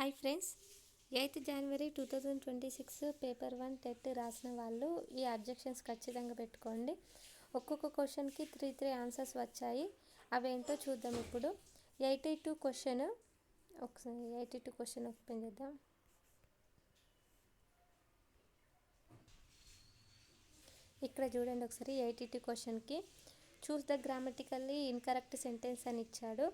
Hi friends, 8th January 2026 paper 1 TET రాసిన వాళ్ళు ఈ అబ్జెక్షన్స్ ఖచ్చితంగా పెట్టుకోండి. ఒక్కొక్క క్వశ్చన్కి 3 ఆన్సర్స్ వచ్చాయి. అవేంటో చూద్దాం. ఇప్పుడు 82 క్వశ్చన్, ఒకసారి 82 క్వశ్చన్ ఓపెన్ చేద్దాం. ఇక్కడ చూడండి ఒకసారి. 82 క్వశ్చన్కి choose the grammatically incorrect sentence అని ఇచ్చాడు.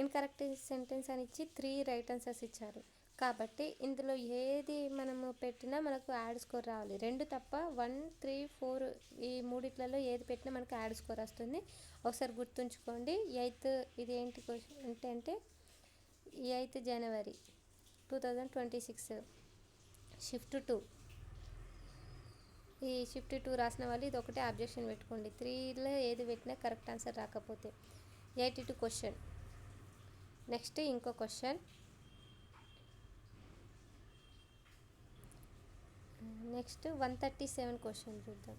ఇన్కరెక్ట్ సెంటెన్స్ అని ఇచ్చి 3 రైట్ ఆన్సర్స్ ఇచ్చారు. కాబట్టి ఇందులో ఏది మనము పెట్టినా మనకు యాడ్ స్కోర్ రావాలి. 2 తప్ప 1, 3, 4 ఈ మూడిట్లలో ఏది పెట్టినా మనకు యాడ్ స్కోర్ వస్తుంది. ఒకసారి గుర్తుంచుకోండి. ఇది ఏంటి క్వశ్చన్ అంటే 8th January 2026 షిఫ్ట్ 2. ఈ షిఫ్ట్ 2 రాసిన వాళ్ళు ఇది ఒకటే అబ్జెక్షన్ పెట్టుకోండి. 3లో ఏది పెట్టినా కరెక్ట్ ఆన్సర్ రాకపోతే. 82 క్వశ్చన్. నెక్స్ట్ ఇంకో క్వశ్చన్. నెక్స్ట్ 137 క్వశ్చన్ చూద్దాం.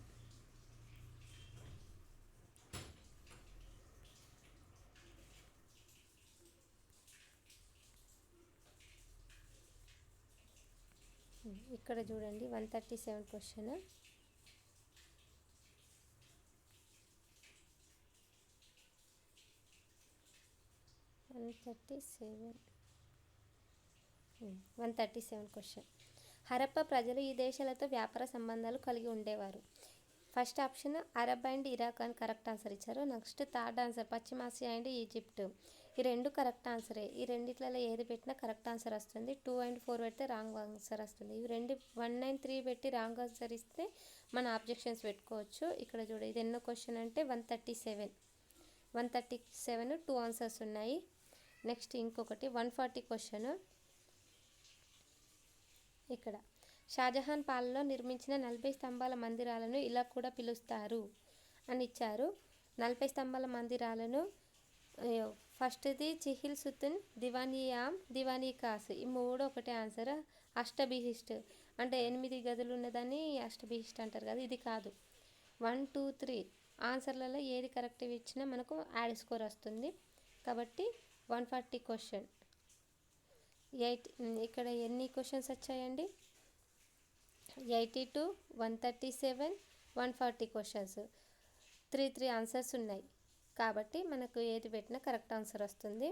ఇక్కడ చూడండి 137 question. One thirty seven question. Harappa ప్రజలు ఈ దేశాలతో వ్యాపార సంబంధాలు కలిగి ఉండేవారు. First option Arab and Iraq అని కరెక్ట్ ఆన్సర్ ఇచ్చారు. నెక్స్ట్ థర్డ్ ఆన్సర్ పశ్చిమాసియా అండ్ ఈజిప్ట్. ఈ రెండు కరెక్ట్ ఆన్సరే. ఈ రెండిట్లలో ఏది పెట్టినా కరెక్ట్ ఆన్సర్ వస్తుంది. 2 and 4 పెడితే రాంగ్ ఆన్సర్ వస్తుంది. ఇవి 1 and 3 పెట్టి రాంగ్ ఆన్సర్ ఇస్తే మన ఆబ్జెక్షన్స్ పెట్టుకోవచ్చు. ఇక్కడ చూడ ఇది ఎన్నో క్వశ్చన్ అంటే 137. 2 ఆన్సర్స్ ఉన్నాయి. నెక్స్ట్ ఇంకొకటి 140 క్వశ్చన్. ఇక్కడ షాజహాన్ పాలనలో నిర్మించిన 40 స్తంభాల మందిరాలను ఇలా కూడా పిలుస్తారు అని ఇచ్చారు. 40 స్తంభాల మందిరాలను ఫస్ట్ది చిహిల్ సుతున్, దివానియామ్, దివానీ కాస్. ఈ 3 ఒకటే ఆన్సర్. అష్టబిహిష్ట్ అంటే 8 గదులు ఉన్నదాన్ని అష్టబిహిష్ట్ అంటారు కదా, ఇది కాదు. 1, 2, 3 ఆన్సర్లలో ఏది కరెక్ట్ ఇచ్చినా మనకు యాడ్ స్కోర్ వస్తుంది. కాబట్టి 140 క్వశ్చన్. ఇక్కడ ఎన్ని క్వశ్చన్స్ వచ్చాయండి? 82, 137, 140 క్వశ్చన్స్. 3 ఆన్సర్స్ ఉన్నాయి. కాబట్టి మనకు ఏది పెట్టినా కరెక్ట్ ఆన్సర్ వస్తుంది.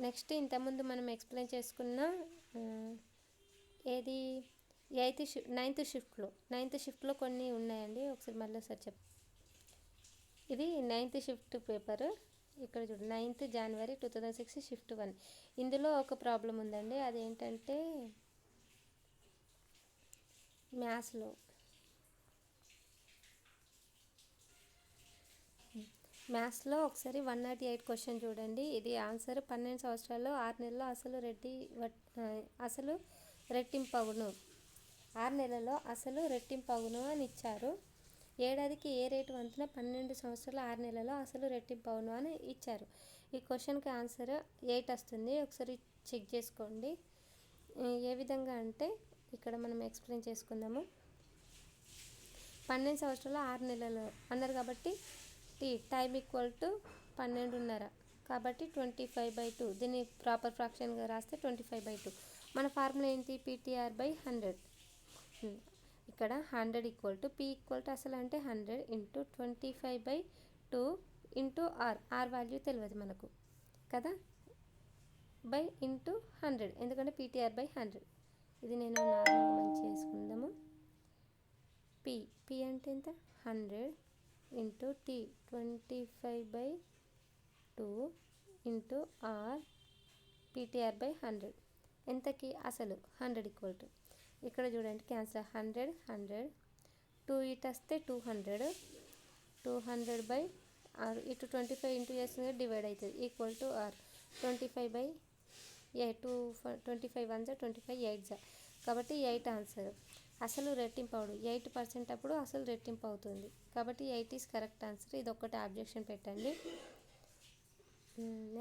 నెక్స్ట్ ఇంతకుముందు మనం ఎక్స్ప్లెయిన్ చేసుకున్న ఏది 9th షిఫ్ట్లో కొన్ని ఉన్నాయండి. ఒకసారి ఇది 9th షిఫ్ట్ పేపర్. ఇక్కడ చూడు 9th January 2006 షిఫ్ట్ 1. ఇందులో ఒక ప్రాబ్లం ఉందండి. అదేంటంటే మ్యాథ్స్లో ఒకసారి 108 క్వశ్చన్ చూడండి. ఇది ఆన్సర్ 12 సంవత్సరాల్లో 6 నెలల్లో అసలు రెట్టింపవును. 6 నెలల్లో అసలు రెట్టింపవును అని ఇచ్చారు. ఏడాదికి ఏ రేటు వంతున 12 సంవత్సరాలు 6 నెలల్లో అసలు రెట్టింపవును అని ఇచ్చారు. ఈ క్వశ్చన్కి ఆన్సర్ 8 వస్తుంది. ఒకసారి చెక్ చేసుకోండి. ఏ విధంగా అంటే ఇక్కడ మనం ఎక్స్ప్లెయిన్ చేసుకుందాము. 12 సంవత్సరాలు 6 నెలలు అన్నారు కాబట్టి టైం ఈక్వల్ టు 12.5 కాబట్టి 25/2. దీన్ని ప్రాపర్ ఫ్రాక్షన్గా రాస్తే 25/2. మన ఫార్ములా ఏంటి? PTR/100. ఇక్కడ 100 equal to P equal to అసలు అంటే 100 ఇంటూ 25/2 ఇంటూ R వాల్యూ తెలియదు మనకు కదా, బై ఇంటూ 100 ఎందుకంటే PTR/100. ఇది నేను నార్మల్గా మంచి చేసుకుందాము. P అంటే ఎంత? 100 into T 25/2 into R PTR/100. ఎంతకి? అసలు 100 ఈక్వల్ టు ఇక్కడ చూడండి క్యాన్సర్ 100 2 ఇటు వస్తే 200 200/R ఇటు 25 ఇంటూ చేస్తుంది డివైడ్ అవుతుంది ఈక్వల్ టు R 25/8 25 1 25 8 కాబట్టి 8 ఆన్సర్. అసలు రెట్టింపు అవడు 8% అప్పుడు అసలు రెట్టింపు అవుతుంది కాబట్టి 8 ఈజ్ కరెక్ట్ ఆన్సర్. ఇది ఒక్కటే ఆబ్జెక్షన్ పెట్టండి.